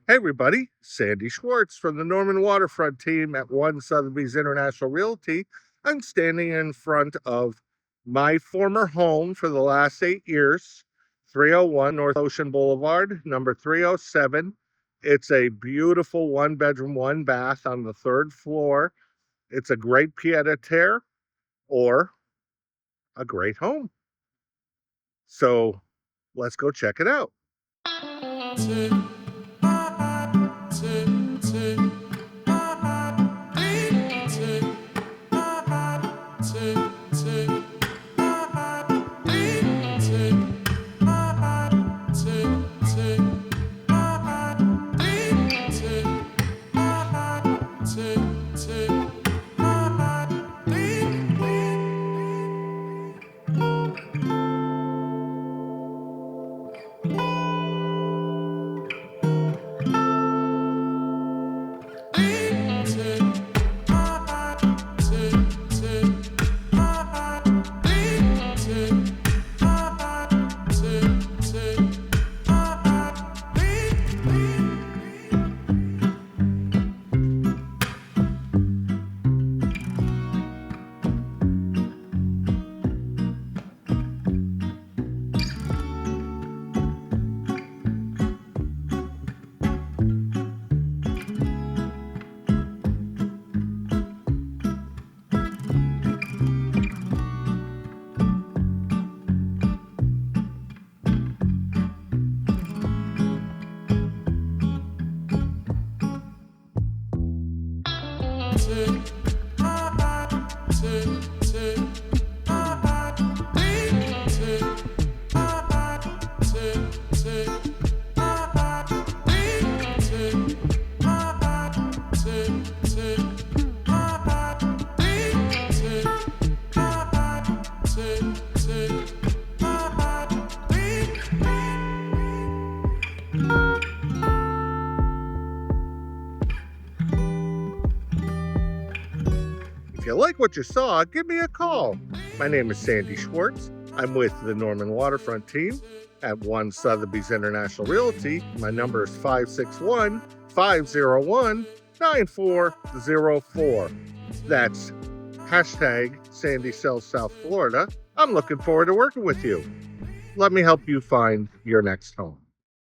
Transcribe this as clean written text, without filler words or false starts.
Hey everybody, Sandy Schwartz from the Norman Waterfront team at One Sotheby's International Realty. I'm standing in front of my former home for the last 8 years, 301 North Ocean Boulevard, number 307. It's a beautiful one-bedroom, one-bath on the third floor. It's a great pied-à-terre or a great home. So let's go check it out. If you like what you saw, give me a call. My name is Sandy Schwartz. I'm with the Norman Waterfront team at One Sotheby's International Realty. My number is 561-501-9404. That's hashtag Sandy Sells South Florida. I'm looking forward to working with you. Let me help you find your next home.